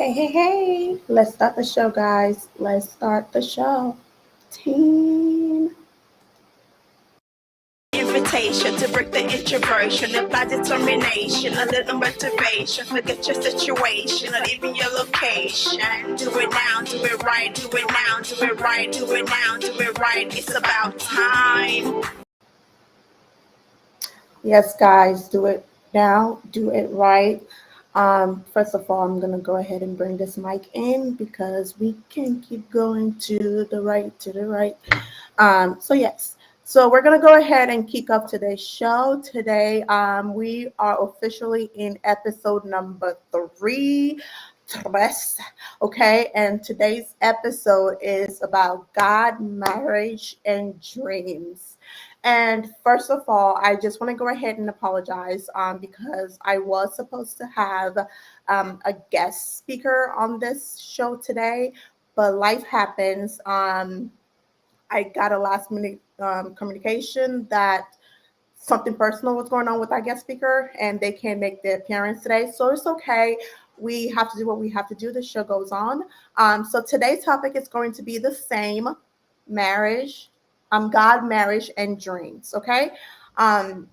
Hey. Let's start the show, guys. Let's start the show. Team. Invitation to break the introversion, apply determination, a little motivation. Forget your situation, or even your location. Do it now, do it right, do it now, do it right, do it now, do it right. It's about time. Yes, guys, do it now. Do it right. First of all, I'm going to go ahead and bring this mic in because we can keep going to the right. Yes. So we're going to go ahead and kick off today's show. Today, we are officially in episode number tres. Okay. And today's episode is about God, marriage, and dreams. And first of all, I just want to go ahead and apologize because I was supposed to have a guest speaker on this show today, but life happens. I got a last minute communication that something personal was going on with our guest speaker and they can't make their appearance today. So it's okay. We have to do what we have to do. The show goes on. So today's topic is going to be the same: marriage, God, marriage, and dreams. Okay. Um,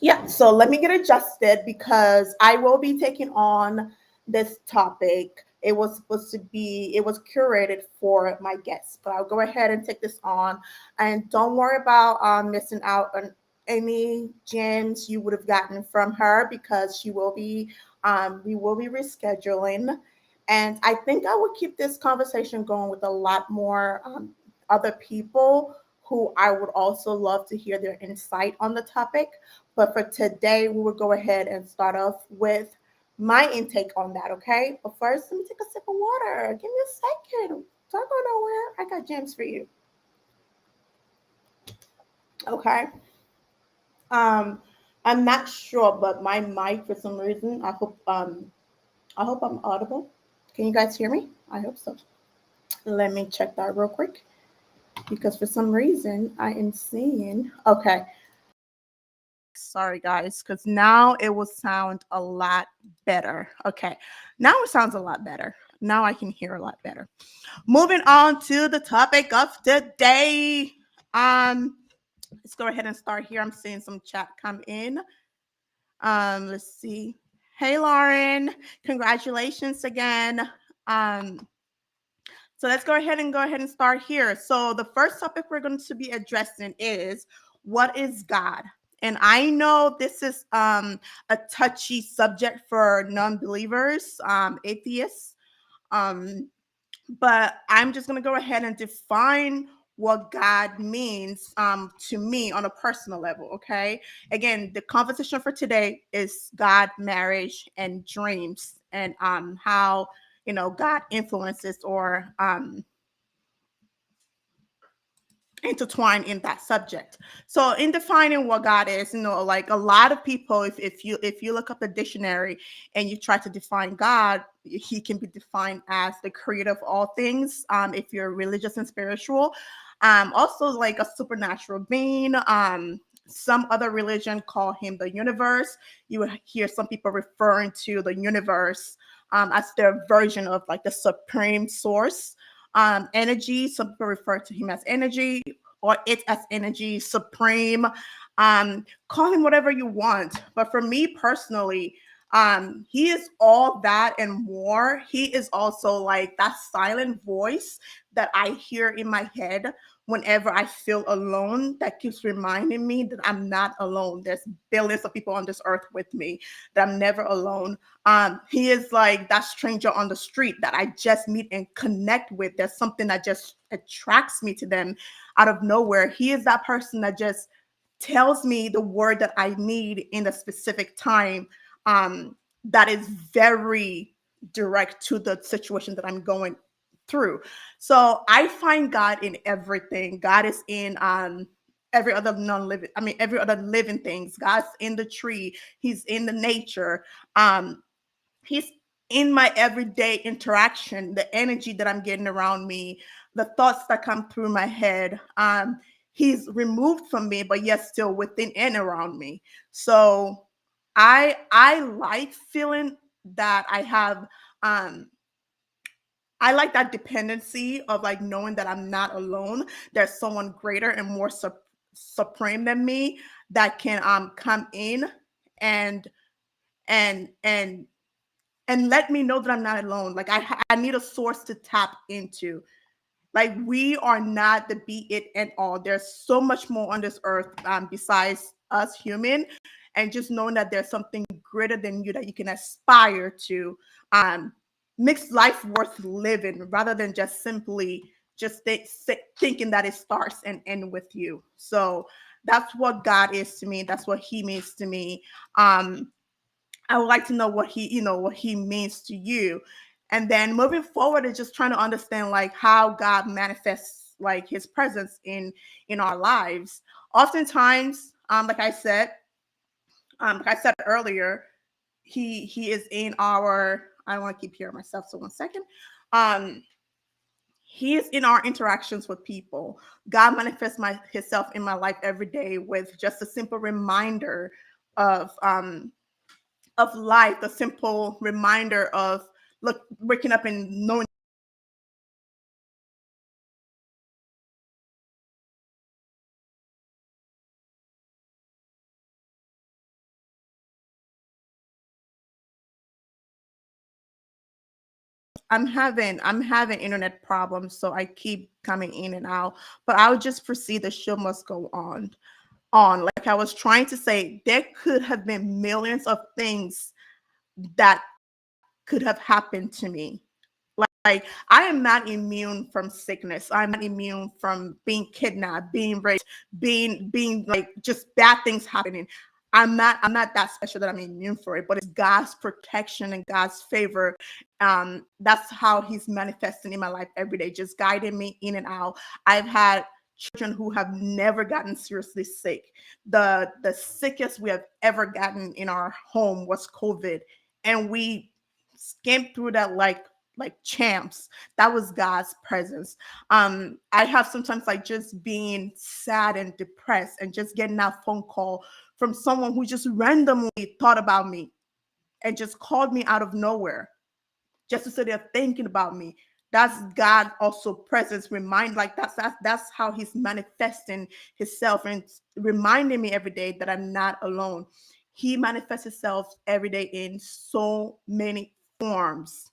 yeah, so let me get adjusted because I will be taking on this topic. It was curated for my guests, but I'll go ahead and take this on. And don't worry about missing out on any gems you would have gotten from her because we will be rescheduling. And I think I will keep this conversation going with a lot more other people who I would also love to hear their insight on the topic. But for today, we will go ahead and start off with my intake on that, okay? But first, let me take a sip of water. Give me a second. Don't go nowhere. I got gems for you. Okay. Um, I'm not sure, but my mic for some reason, I hope I'm audible. Can you guys hear me? I hope so. Let me check that real quick because for some reason I am seeing okay. Sorry, guys, because now it will sound a lot better. Okay, now it sounds a lot better. Now I can hear a lot better. Moving on to the topic of today. Let's go ahead and start here. I'm seeing some chat come in. Let's see. Hey, Lauren, congratulations again. Um, so let's go ahead and start here. So the first topic we're going to be addressing is what is God? And I know this is a touchy subject for non-believers, atheists, um, but I'm just going to go ahead and define what God means to me on a personal level. Okay. Again, the conversation for today is God, marriage, and dreams, and how God influences or intertwined in that subject. So in defining what God is, like a lot of people, if you look up the dictionary and you try to define God, he can be defined as the creator of all things. If you're religious and spiritual, also like a supernatural being. Some other religion call him the universe. You would hear some people referring to the universe as their version of like the supreme source. Energy, some people refer to him as energy or it as energy, supreme. Call him whatever you want. But for me personally, he is all that and more. He is also like that silent voice that I hear in my head whenever I feel alone, that keeps reminding me that I'm not alone. There's billions of people on this earth with me, that I'm never alone. He is like that stranger on the street that I just meet and connect with. There's something that just attracts me to them out of nowhere. He is that person that just tells me the word that I need in a specific time, that is very direct to the situation that I'm going through. So I find God in everything. God is in every other living things. God's in the tree. He's in the nature. He's in my everyday interaction, the energy that I'm getting around me, the thoughts that come through my head. He's removed from me, but yet still within and around me. So I like feeling that I have I like that dependency of like knowing that I'm not alone. There's someone greater and more supreme than me that can come in and and and and let me know that I'm not alone. Like I need a source to tap into. Like we are not the be it and all. There's so much more on this earth besides us human, and just knowing that there's something greater than you that you can aspire to um, makes life worth living rather than just simply just thinking that it starts and end with you. So that's what God is to me. That's what He means to me. Um, I would like to know what what He means to you. And then moving forward is just trying to understand like how God manifests like His presence in our lives. Oftentimes, like I said earlier, He is in our. I don't want to keep hearing myself. So one second. Um, he is in our interactions with people. God manifests Himself in my life every day with just a simple reminder of um, of life, a simple reminder of look waking up and knowing I'm having internet problems, so I keep coming in and out. But I'll just proceed. The show must go on. Like I was trying to say, there could have been millions of things that could have happened to me. Like I am not immune from sickness. I'm not immune from being kidnapped, being raped, being like just bad things happening. I'm not that special that I'm immune for it, but it's God's protection and God's favor. That's how He's manifesting in my life every day, just guiding me in and out. I've had children who have never gotten seriously sick. The sickest we have ever gotten in our home was COVID, and we skimmed through that like champs. That was God's presence. I have sometimes like just being sad and depressed and just getting that phone call from someone who just randomly thought about me and just called me out of nowhere just to say they're thinking about me. That's God also presence remind like that's how He's manifesting Himself and reminding me every day that I'm not alone. He manifests Himself every day in so many forms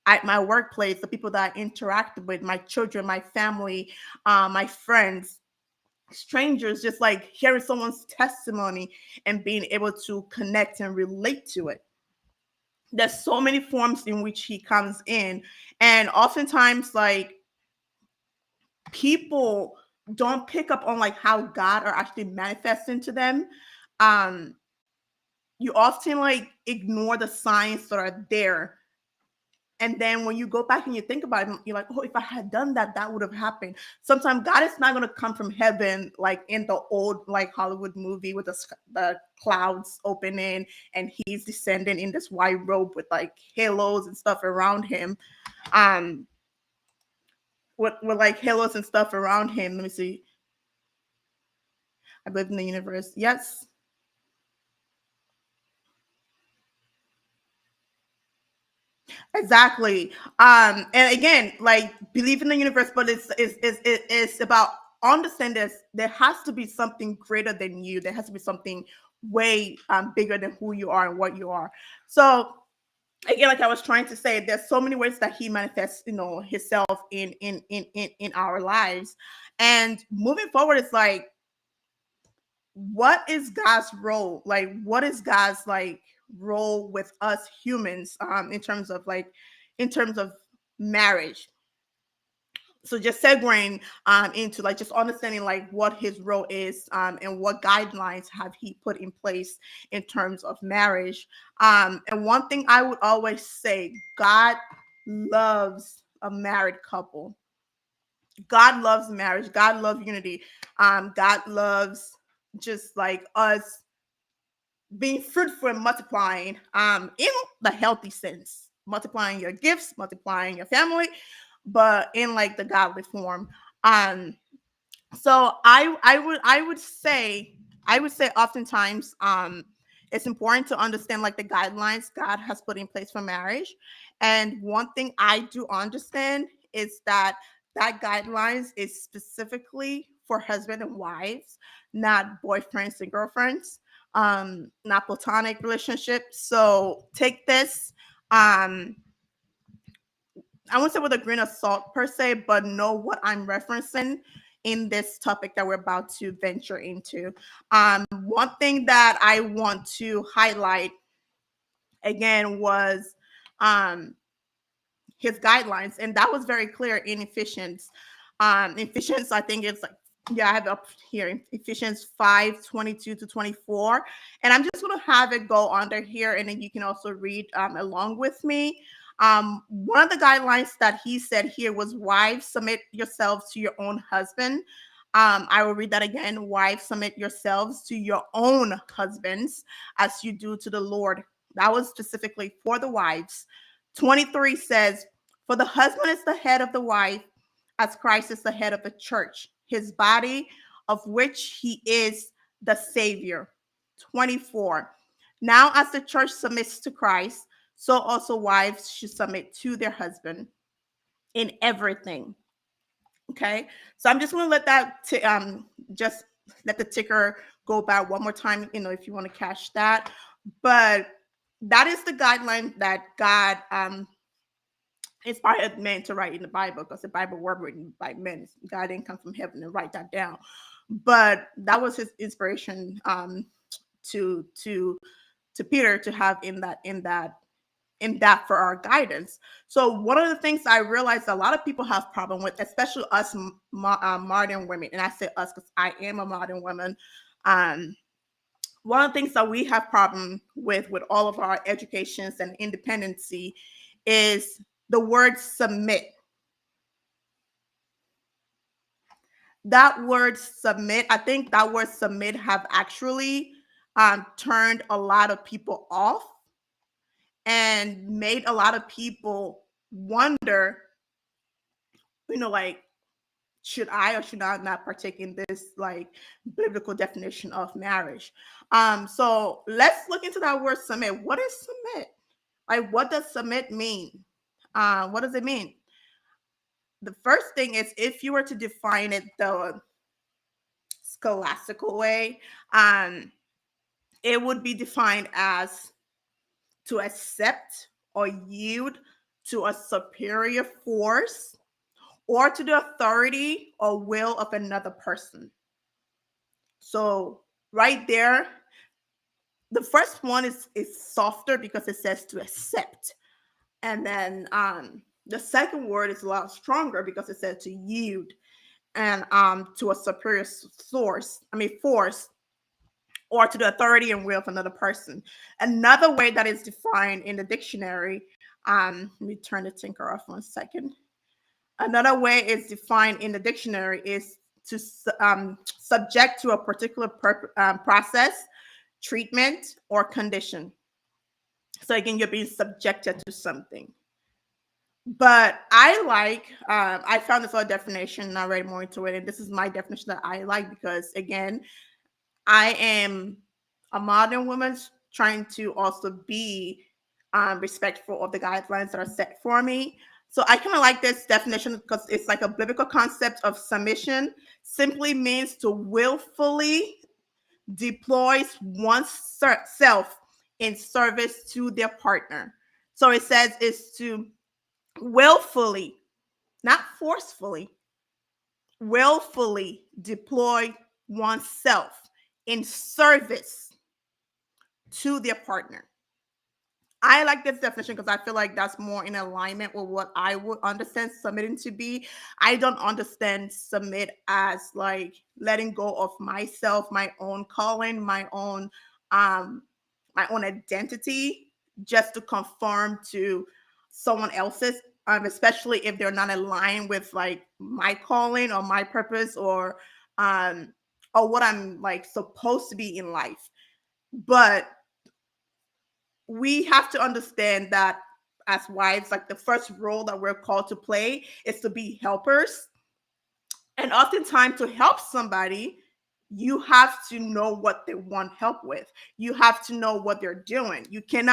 at my workplace, the people that I interact with, my children, my family, my friends, strangers, just like hearing someone's testimony and being able to connect and relate to it. There's so many forms in which He comes in. And oftentimes, like people don't pick up on like how God are actually manifesting to them. Um, you often like ignore the signs that are there, and then when you go back and you think about it, you're like, oh, if I had done that, that would have happened. Sometimes God is not going to come from heaven like in the old like Hollywood movie with the clouds opening and He's descending in this white robe with like halos and stuff around Him. Um, with like halos and stuff around Him. Let me see. I believe in the universe. Yes. Exactly. And again, like believe in the universe, but it's about understand this. There has to be something greater than you. There has to be something way bigger than who you are and what you are. So again, like I was trying to say, there's so many ways that He manifests, Himself in our lives. And moving forward, it's like what is God's role? Like, what is God's like role with us humans in terms of marriage? So just segueing into like just understanding like what His role is and what guidelines have He put in place in terms of marriage. And one thing I would always say, God loves a married couple. God loves marriage. God loves unity. God loves just like us being fruitful and multiplying in the healthy sense, multiplying your gifts, multiplying your family, but in like the godly form. um so I would say oftentimes it's important to understand like the guidelines God has put in place for marriage. And one thing I do understand is that that guidelines is specifically for husband and wives, not boyfriends and girlfriends, not platonic relationships. So take this, I won't say with a grain of salt per se, but know what I'm referencing in this topic that we're about to venture into. One thing that I want to highlight again was um, his guidelines, and that was very clear in Ephesians. Ephesians, I think it's like, yeah, I have it up here in Ephesians 5:22-24, and I'm just gonna have it go under here, and then you can also read along with me. One of the guidelines that he said here was, wives, submit yourselves to your own husband. I will read that again. Wives, submit yourselves to your own husbands as you do to the Lord. That was specifically for the wives. 23 says, for the husband is the head of the wife, as Christ is the head of the church, his body, of which he is the Savior. 24. Now, as the church submits to Christ, so also wives should submit to their husband in everything. Okay, so I'm just going to let that just let the ticker go by one more time, if you want to catch that. But that is the guideline that God inspired men to write in the Bible, because the Bible were written by men. God didn't come from heaven and write that down, but that was his inspiration to Peter to have in that for our guidance. So one of the things I realized a lot of people have problem with, especially us modern women, and I say us because I am a modern woman. One of the things that we have problem with all of our educations and independency is the word submit. That word submit, I think that word submit have actually turned a lot of people off and made a lot of people wonder, like, should I or should I not partake in this like biblical definition of marriage? So let's look into that word submit. What is submit? Like, what does submit mean? What does it mean? The first thing is, if you were to define it the scholastical way, it would be defined as to accept or yield to a superior force or to the authority or will of another person. So right there, the first one is softer because it says to accept. And then the second word is a lot stronger because it says to yield and to a superior force or to the authority and will of another person. Another way that is defined in the dictionary, let me turn the tinker off 1 second. Another way it's defined in the dictionary is to subject to a particular process, treatment, or condition. So again, you're being subjected to something. But I found this other definition and I read more into it. And this is my definition that I like because, again, I am a modern woman trying to also be respectful of the guidelines that are set for me. So I kind of like this definition because it's like a biblical concept of submission. Simply means to willfully deploy oneself in service to their partner. So it says it's to willfully, not forcefully, willfully deploy oneself in service to their partner. I like this definition because I feel like that's more in alignment with what I would understand submitting to be. I don't understand submit as like letting go of myself, my own calling, my own identity, just to conform to someone else's, especially if they're not aligned with like my calling or my purpose or what I'm like supposed to be in life. But we have to understand that as wives, like the first role that we're called to play is to be helpers. And oftentimes to help somebody, you have to know what they want help with. You have to know what they're doing. You can't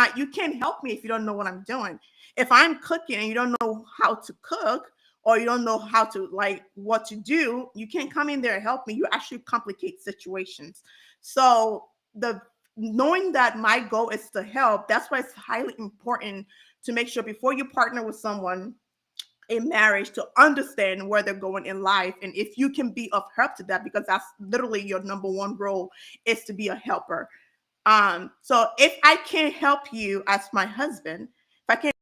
help me if you don't know what I'm doing. If I'm cooking and you don't know how to cook, or you don't know how to, like, what to do, you can't come in there and help me. You actually complicate situations. So the knowing that my goal is to help, that's why it's highly important to make sure before you partner with someone in marriage to understand where they're going in life, and if you can be of help to that, because that's literally your number one role, is to be a helper. So if I can't help you as my husband, if I can't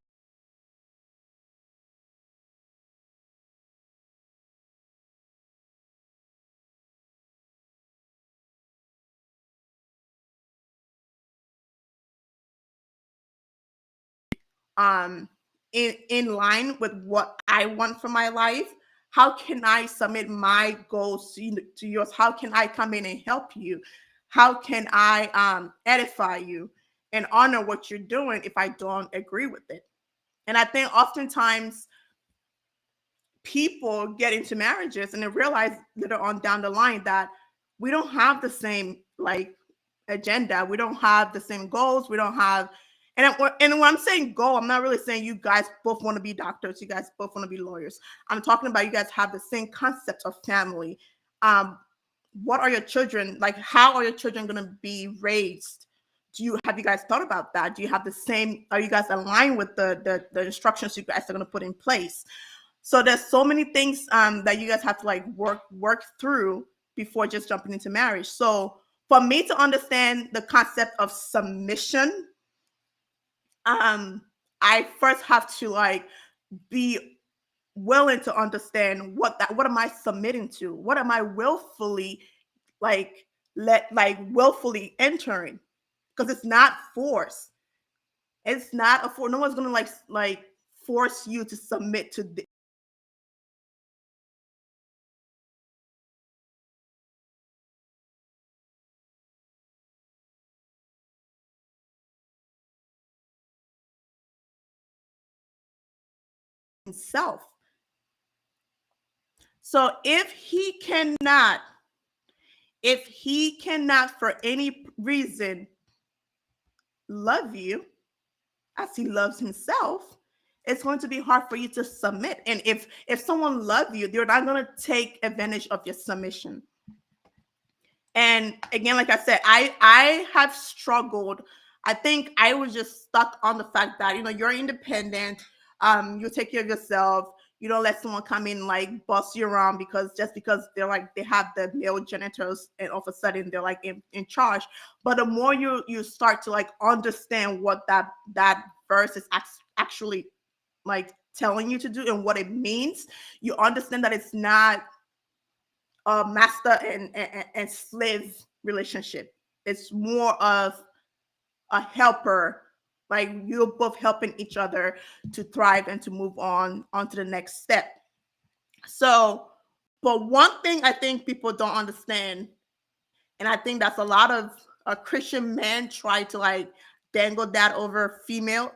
um in line with what I want for my life, how can I submit my goals to yours? How can I come in and help you? How can I edify you and honor what you're doing if I don't agree with it? And I think oftentimes people get into marriages and they realize later on down the line that we don't have the same, like, agenda. We don't have the same goals. We don't have, and when I'm saying goal, I'm not really saying you guys both want to be doctors. You guys both want to be lawyers. I'm talking about you guys have the same concept of family. Um, what are your children like? How are your children going to be raised? Have you guys thought about that? Do you have the same? Are you guys aligned with the instructions you guys are going to put in place? So there's so many things that you guys have to, like, work through before just jumping into marriage. So for me to understand the concept of submission, um, I first have to, like, be willing to understand what am I submitting to? What am I willfully, like, willfully entering? Because it's not force. It's not a force. No one's gonna, like force you to submit to himself. So if he cannot for any reason love you as he loves himself, it's going to be hard for you to submit. And if someone loves you, they're not going to take advantage of your submission. And again, like I said, I have struggled. I think I was just stuck on the fact that, you're independent. You take care of yourself. You don't let someone come in, like, boss you around because they're like they have the male genitals, and all of a sudden they're, like, in charge. But the more you start to, like, understand what that verse is actually, like, telling you to do and what it means, you understand that it's not a master and slave relationship. It's more of a helper, like you're both helping each other to thrive and to move on to the next step. So, but one thing I think people don't understand, and I think that's a lot of Christian men try to, like, dangle that over female,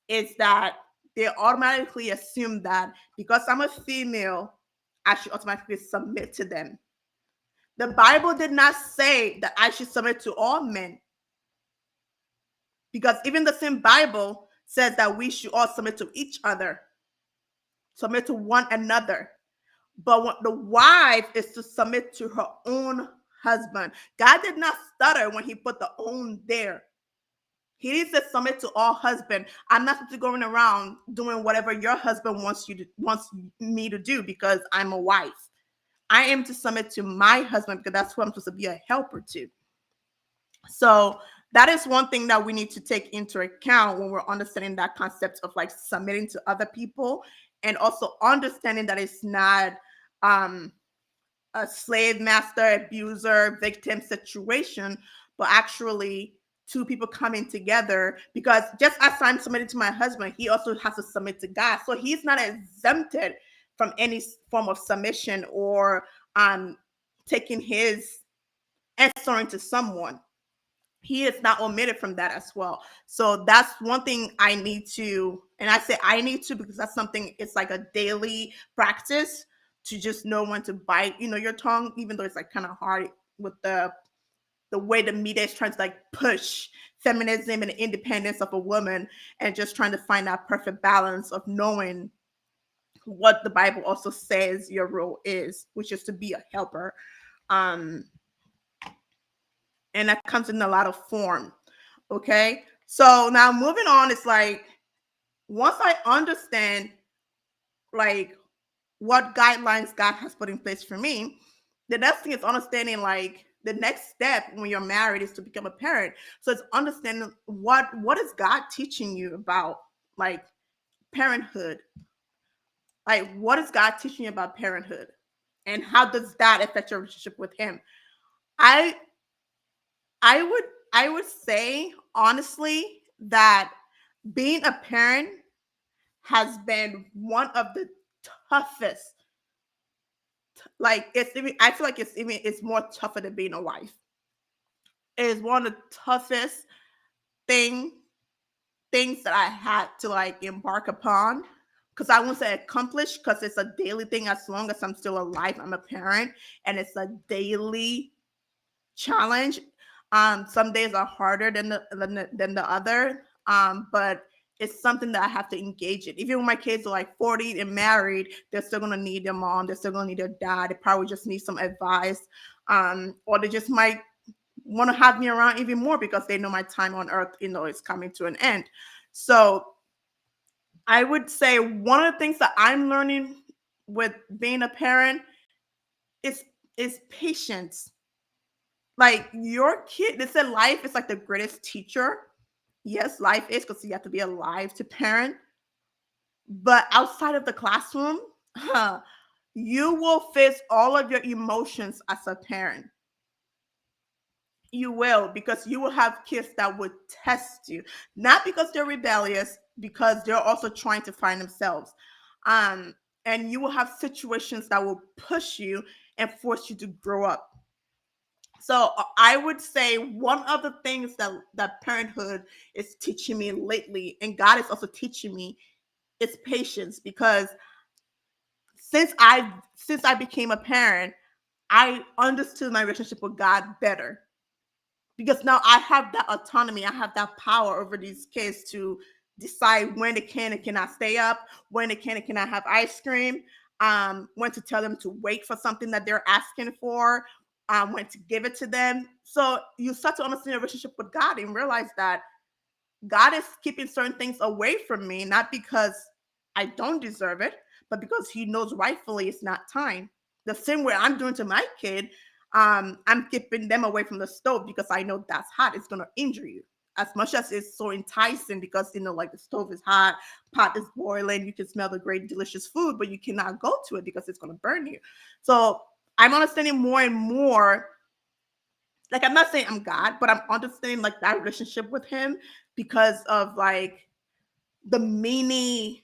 is that they automatically assume that because I'm a female, I should automatically submit to them. The Bible did not say that I should submit to all men, because even the same Bible says that we should all submit to each other, submit to one another. But what the wife is to submit to her own husband. God did not stutter when he put the own there. He needs to submit to all husband. I'm not supposed to going around doing whatever your husband wants me to do because I'm a wife. I am to submit to my husband because that's who I'm supposed to be a helper to. So that is one thing that we need to take into account when we're understanding that concept of, like, submitting to other people, and also understanding that it's not um, a slave master, abuser, victim situation, but actually two people coming together. Because just as I'm submitting to my husband, he also has to submit to God. So he's not exempted from any form of submission or taking his answering to someone. He is not omitted from that as well. So that's one thing I need to, and I say I need to because that's something, it's like a daily practice to just know when to bite, your tongue, even though it's, like, kind of hard. the way the media is trying to like push feminism and the independence of a woman, and just trying to find that perfect balance of knowing what the Bible also says your role is, which is to be a helper. Um, and that comes in a lot of form. Okay. So now moving on, it's like once I understand like what guidelines God has put in place for me, the next thing is understanding like the next step when you're married is to become a parent. So it's understanding what is God teaching you about like parenthood. Like what is God teaching you about parenthood? And how does that affect your relationship with him? I I would I would say honestly that being a parent has been one of the toughest. Like it's even I feel like it's more tougher than being a wife. It is one of the toughest thing things that I had to like embark upon. Because I won't say accomplish because it's a daily thing. As long as I'm still alive, I'm a parent, and it's a daily challenge. Some days are harder than the other. But it's something that I have to engage in. Even when my kids are like 40 and married, they're still gonna need their mom. They're still gonna need their dad. They probably just need some advice. Or they just might want to have me around even more because they know my time on earth, is coming to an end. So I would say one of the things that I'm learning with being a parent is is patience. Like your kid, they said life is like the greatest teacher. Yes, life is because you have to be alive to parent. But outside of the classroom, you will face all of your emotions as a parent. You will, because you will have kids that would test you, not because they're rebellious, because they're also trying to find themselves. Um, and you will have situations that will push you and force you to grow up. So I would say one of the things that parenthood is teaching me lately, and God is also teaching me, is patience. Because since I became a parent, I understood my relationship with God better, because now I have that autonomy. I have that power over these kids to decide when they can and cannot stay up, when they can and cannot have ice cream, when to tell them to wait for something that they're asking for, when to give it to them. So you start to understand your relationship with God and realize that God is keeping certain things away from me, not because I don't deserve it, but because He knows rightfully it's not time. The same way I'm doing to my kid, I'm keeping them away from the stove because I know that's hot. It's gonna injure you. As much as it's so enticing because like the stove is hot, pot is boiling, you can smell the great delicious food, but you cannot go to it because it's gonna burn you. So I'm understanding more and more, like I'm not saying I'm God, but I'm understanding like that relationship with him because of like the mini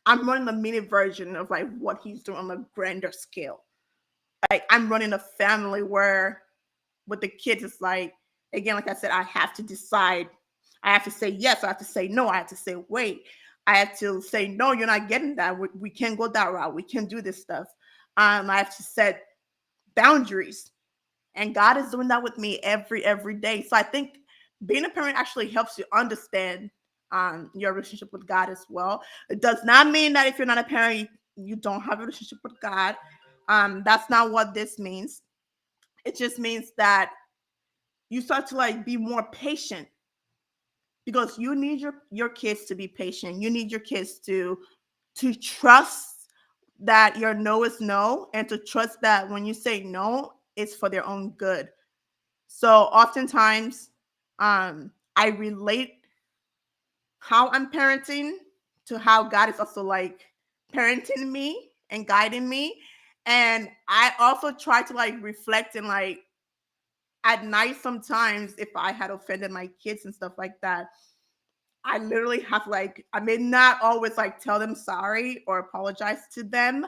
I'm running the mini version of like what he's doing on a grander scale. Like I'm running a family where with the kids it's like, again, like I said, I have to decide. I have to say yes, I have to say no, I have to say wait. I have to say no, you're not getting that. We can't go that route. We can't do this stuff. I have to set boundaries. And God is doing that with me every day. So I think being a parent actually helps you understand your relationship with God as well. It does not mean that if you're not a parent, you don't have a relationship with God. That's not what this means. It just means that you start to like be more patient, because you need your kids to be patient. You need your kids to trust that your no is no, and to trust that when you say no, it's for their own good. So oftentimes, I relate how I'm parenting to how God is also like parenting me and guiding me. And I also try to like reflect and like at night sometimes if I had offended my kids and stuff like that, I literally have like, I may not always like tell them sorry or apologize to them,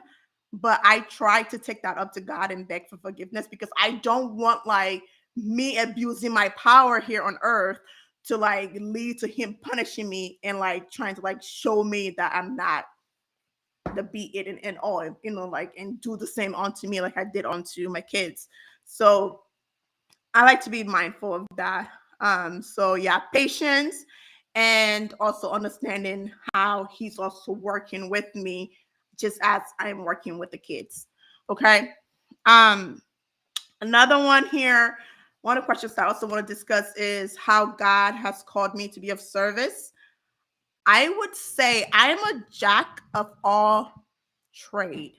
but I try to take that up to God and beg for forgiveness, because I don't want like me abusing my power here on earth to like lead to him punishing me and like trying to like show me that I'm not the be it and all, like, and do the same onto me like I did onto my kids. So I like to be mindful of that. So yeah, patience and also understanding how he's also working with me just as I'm working with the kids. Okay. Um, Another one here, one of the questions I also want to discuss is how God has called me to be of service. I would say I am a jack of all trade.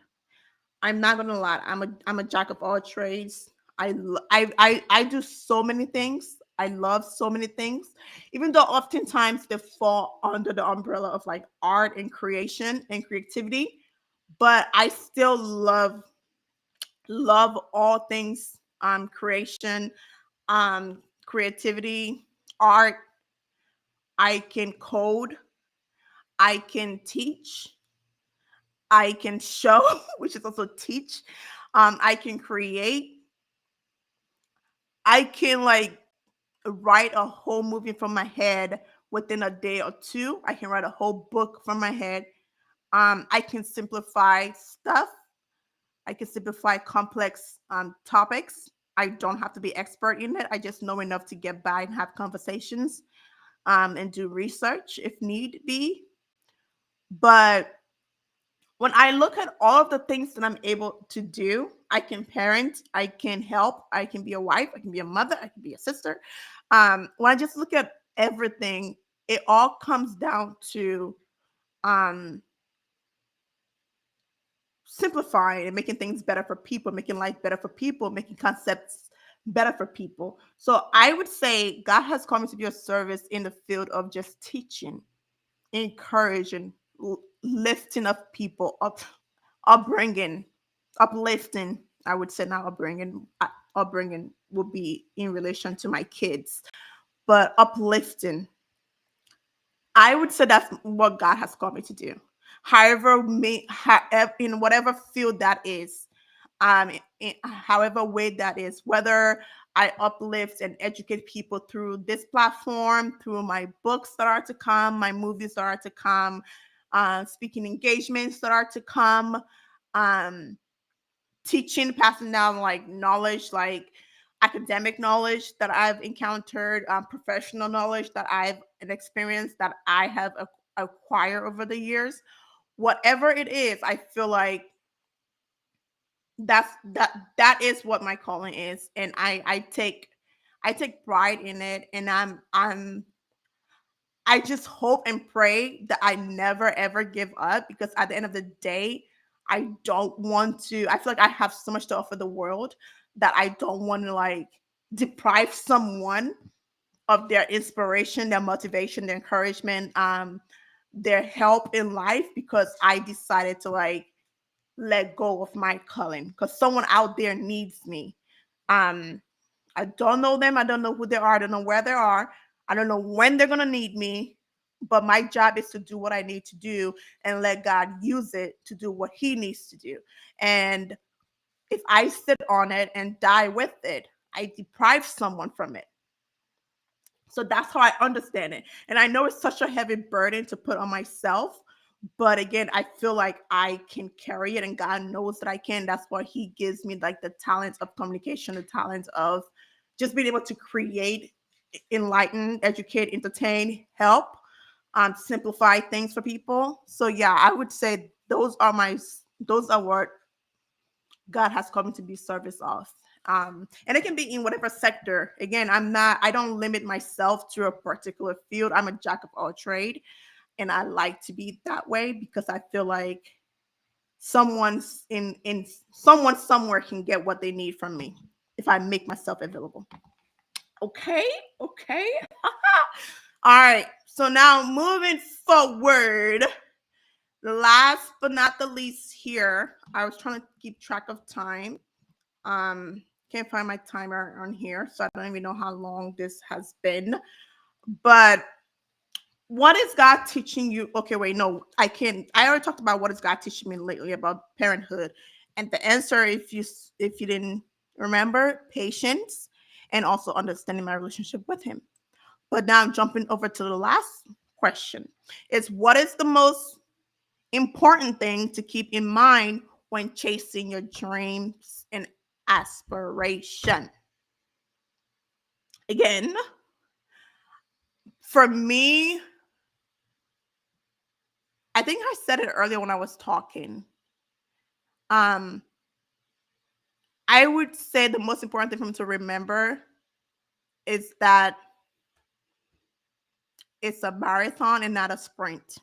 I'm not gonna lie. I'm a jack of all trades. I do so many things. I love so many things, even though oftentimes they fall under the umbrella of like art and creation and creativity. But I still love all things creation, creativity, art. I can code. I can teach. I can show, which is also teach. I can create. I can like write a whole movie from my head within a day or two. I can write a whole book from my head. I can simplify stuff. I can simplify complex topics. I don't have to be expert in it. I just know enough to get by and have conversations and do research if need be. But when I look at all of the things that I'm able to do, I can parent, I can help, I can be a wife, I can be a mother, I can be a sister. When I just look at everything, it all comes down to um, simplifying and making things better for people, making life better for people, making concepts better for people. So I would say God has called me to be of service in the field of just teaching, encouraging, lifting up people, upbringing, uplifting. I would say not upbringing. Upbringing would be in relation to my kids, but uplifting. I would say that's what God has called me to do. However, in whatever field that is, however way that is, whether I uplift and educate people through this platform, through my books that are to come, my movies that are to come, speaking engagements that are to come, um, teaching, passing down like knowledge, like academic knowledge that I've encountered, professional knowledge that I've an experience that I have acquired over the years. Whatever it is, I feel like that is what my calling is, and I take pride in it, and I just hope and pray that I never ever give up, because at the end of the day, I don't want to. I feel like I have so much to offer the world that I don't want to like deprive someone of their inspiration, their motivation, their encouragement, their help in life, because I decided to like let go of my calling because someone out there needs me. Um, I don't know them. I don't know who they are. I don't know where they are. I don't know when they're going to need me. But my job is to do what I need to do and let God use it to do what he needs to do. And if I sit on it and die with it, I deprive someone from it. So that's how I understand it. And I know it's such a heavy burden to put on myself. But again, I feel like I can carry it, and God knows that I can. That's why he gives me like the talents of communication, the talents of just being able to create, enlighten, educate, entertain, help, simplify things for people. So yeah, I would say those are what God has come to be service of. And it can be in whatever sector. Again, I don't limit myself to a particular field. I'm a jack of all trade, and I like to be that way because I feel like someone somewhere can get what they need from me if I make myself available. Okay, okay. All right. So now moving forward, last but not the least here, I was trying to keep track of time. Can't find my timer on here, so I don't even know how long this has been. But what is God teaching you? Okay, wait, no, I can't. I already talked about what is God teaching me lately about parenthood, and the answer, if you didn't remember, patience, and also understanding my relationship with Him. But now I'm jumping over to the last question: is what is the most important thing to keep in mind when chasing your dreams and aspiration? again, for me, I think I said it earlier when I was talking. Um, I would say the most important thing for me to remember is that it's a marathon and not a sprint.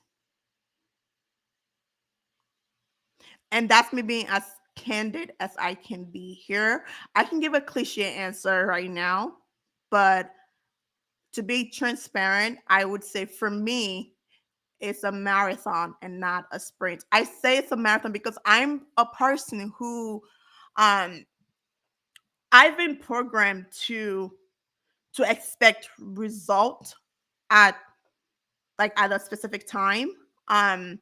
And that's me being as candid as I can be here. I can give a cliche answer right now, but to be transparent, I would say for me, it's a marathon and not a sprint. I say it's a marathon because I'm a person who um I've been programmed to expect result at at a specific time. Um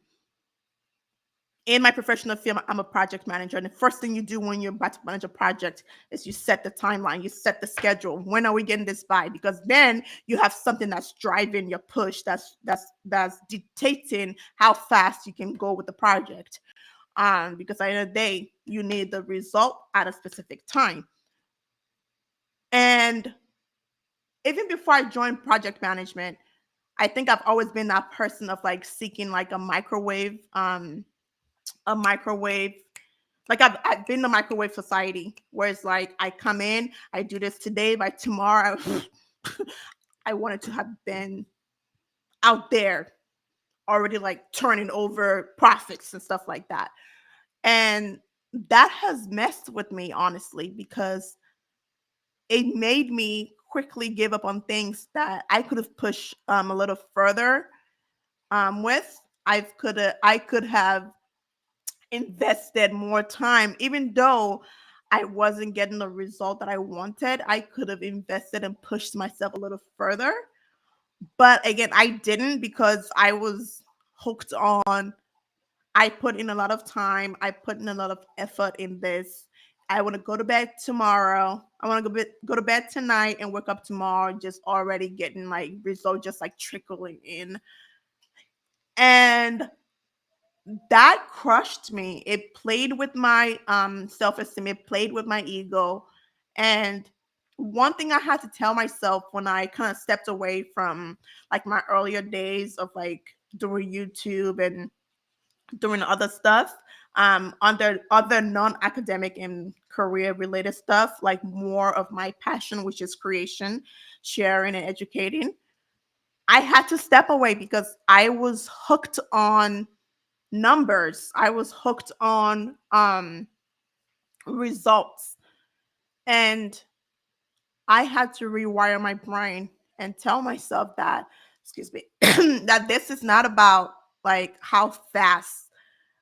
in my professional field, I'm a project manager. And the first thing you do when you're about to manage a project is you set the timeline, you set the schedule. When are we getting this by? Because then you have something that's driving your push, that's dictating how fast you can go with the project. Because at the end of the day, you need the result at a specific time. And even before I joined project management, I think I've always been that person of like seeking like a microwave. Like I've been the microwave society where it's like I come in, I do this today, by tomorrow, I wanted to have been out there already like turning over profits and stuff like that. And that has messed with me, honestly, because it made me quickly give up on things that I could have pushed a little further with. I could have invested more time, even though I wasn't getting the result that I wanted. I could have invested and pushed myself a little further. But again, I didn't because I was hooked on. I put in a lot of time. I put in a lot of effort in this. I want to go to bed tomorrow. I want to go to bed tonight and wake up tomorrow just already getting like results just like trickling in. And that crushed me. It played with my self-esteem, it played with my ego. And one thing I had to tell myself when I kind of stepped away from like my earlier days of like doing YouTube and doing other stuff, under other non-academic and career related stuff, like more of my passion, which is creation, sharing and educating. I had to step away because I was hooked on numbers. I was hooked on results. And I had to rewire my brain and tell myself that, excuse me, that this is not about like how fast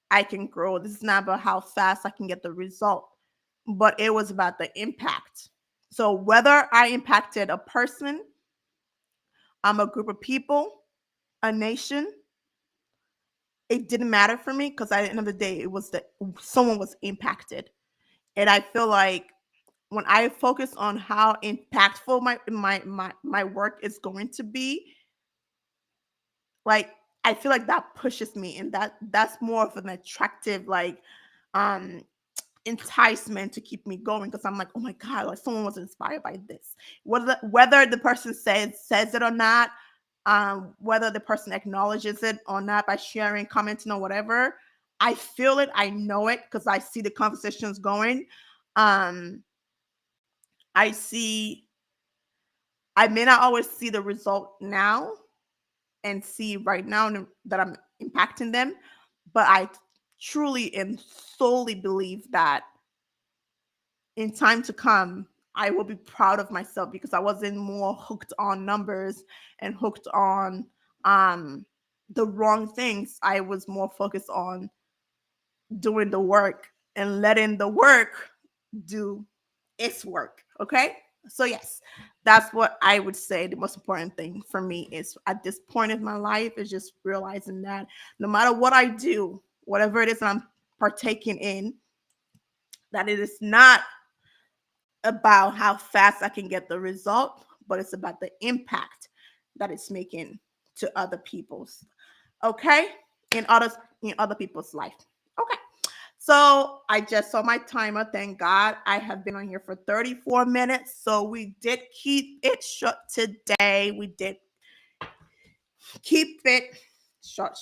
I can grow. This is not about how fast I can get the result, but it was about the impact. So whether I impacted a person, a group of people, a nation, it didn't matter for me because at the end of the day, it was that someone was impacted. And I feel like when I focus on how impactful my work is going to be, like I feel like that pushes me, and that's more of an attractive like um enticement to keep me going because I'm like, oh my god, like someone was inspired by this. Whether the person says it or not, whether the person acknowledges it or not by sharing, commenting, or whatever, I feel it, I know it because I see the conversations going. Um, I see. I may not always see the result now and see right now that I'm impacting them, but I truly and solely believe that in time to come, I will be proud of myself because I wasn't more hooked on numbers and hooked on um, the wrong things. I was more focused on doing the work and letting the work do its work. Okay. So, yes, that's what I would say the most important thing for me is at this point in my life is just realizing that no matter what I do, whatever it is I'm partaking in, that it is not about how fast I can get the result, but it's about the impact that it's making to other people's, okay, in other people's life. Okay. So I just saw my timer. Thank God. I have been on here for 34 minutes. So we did keep it short today. We did keep it short.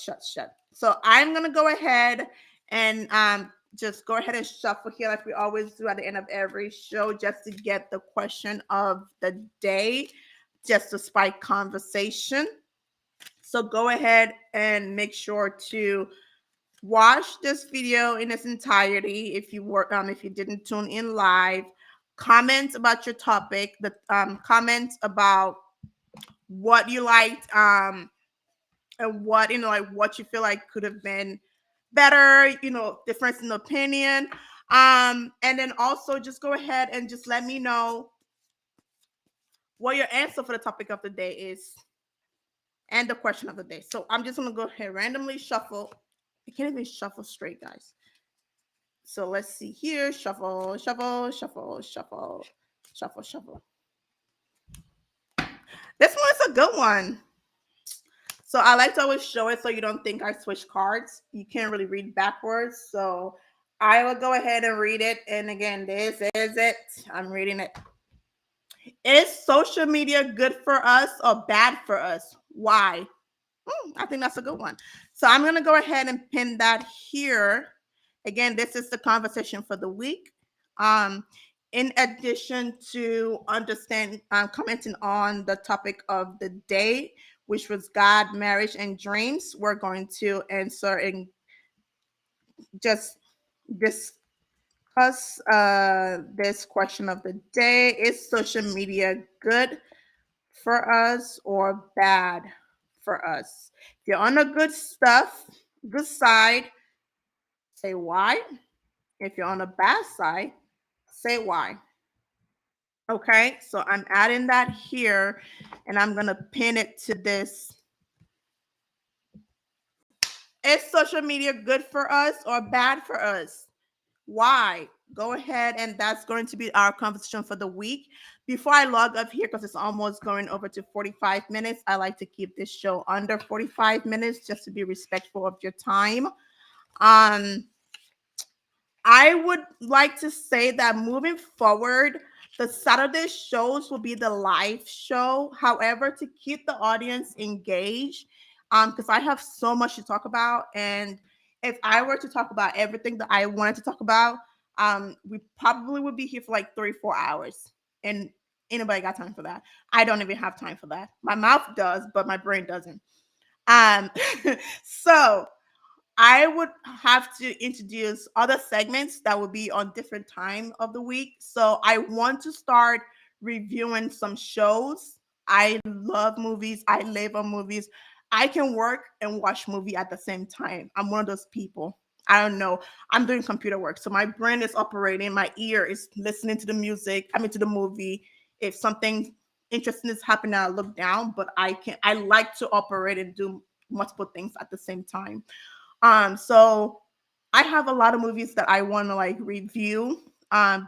So I'm going to go ahead and just go ahead and shuffle here like we always do at the end of every show, just to get the question of the day, just to spike conversation. So go ahead and make sure to watch this video in its entirety if you didn't tune in live. Comment about your topic, the comment about what you liked, and what like what you feel like could have been better, difference in opinion. And then also just go ahead and just let me know what your answer for the topic of the day is and the question of the day. So I'm just gonna go ahead randomly shuffle. I can't even shuffle straight, guys. So let's see here. Shuffle. This one's a good one. So I like to always show it so you don't think I switch cards. You can't really read backwards. So I will go ahead and read it. And again, this is it. I'm reading it. Is social media good for us or bad for us? Why? I think that's a good one. So I'm going to go ahead and pin that here. Again, this is the conversation for the week. In addition to commenting on the topic of the day, which was God, marriage, and dreams, we're going to answer and just discuss this question of the day. Is social media good for us or bad for us? If you're on the good side, say why. If you're on the bad side, say why. Okay, so I'm adding that here and I'm going to pin it to this. Is social media good for us or bad for us? Why? Go ahead, and that's going to be our conversation for the week. Before I log off here, because it's almost going over to 45 minutes, I like to keep this show under 45 minutes just to be respectful of your time. I would like to say that moving forward, the Saturday shows will be the live show. However, to keep the audience engaged, because I have so much to talk about, and if I were to talk about everything that I wanted to talk about, we probably would be here for like 3-4 hours, and anybody got time for that? I don't even have time for that. My mouth does, but my brain doesn't. So I would have to introduce other segments that would be on different time of the week. So I want to start reviewing some shows. I love movies. I live on movies. I can work and watch movie at the same time. I'm one of those people. I don't know. I'm doing computer work. So my brain is operating. My ear is listening to the music. I mean, to the movie. If something interesting is happening, I look down, but I like to operate and do multiple things at the same time. So I have a lot of movies that I want to like review.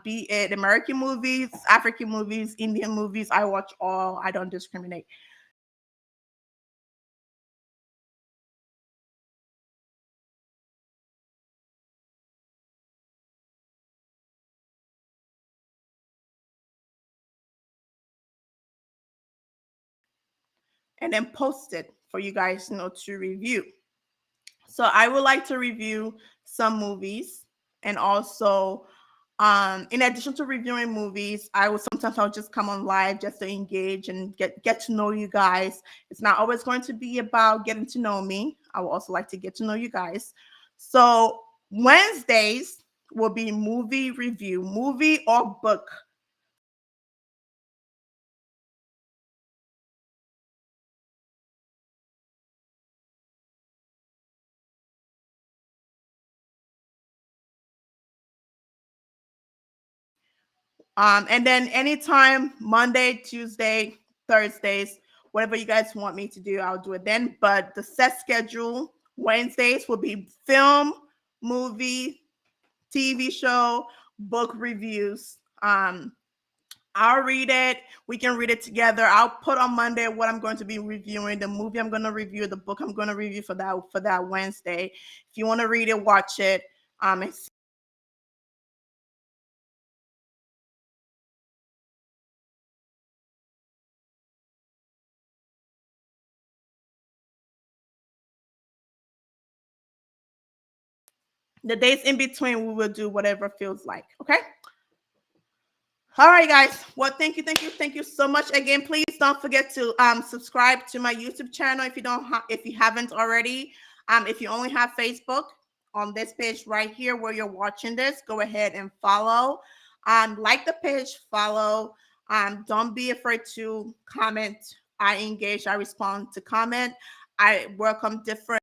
Be it American movies, African movies, Indian movies. I watch all. I don't discriminate. And then post it for you guys, to review. So I would like to review some movies, and also in addition to reviewing movies, I'll just come on live just to engage and get to know you guys. It's not always going to be about getting to know me. I would also like to get to know you guys. So Wednesdays will be movie review, movie or book. And then anytime, Monday, Tuesday, Thursdays, whatever you guys want me to do, I'll do it then. But the set schedule, Wednesdays will be film, movie, TV show, book reviews. I'll read it. We can read it together. I'll put on Monday what I'm going to be reviewing, the movie I'm going to review, the book I'm going to review for that Wednesday. If you want to read it, watch it. The days in between, we will do whatever feels like. Okay. All right, guys. Well, thank you so much again. Please don't forget to subscribe to my YouTube channel if you don't if you haven't already. If you only have Facebook, on this page right here where you're watching this, go ahead and follow. Like the page, follow. Don't be afraid to comment. I engage. I respond to comment. I welcome different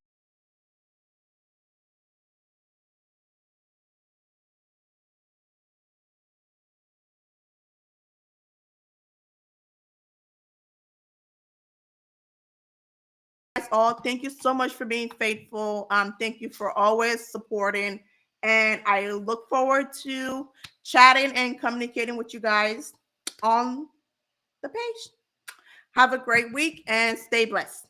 all. Thank you so much for being faithful. Thank you for always supporting. And I look forward to chatting and communicating with you guys on the page. Have a great week and stay blessed.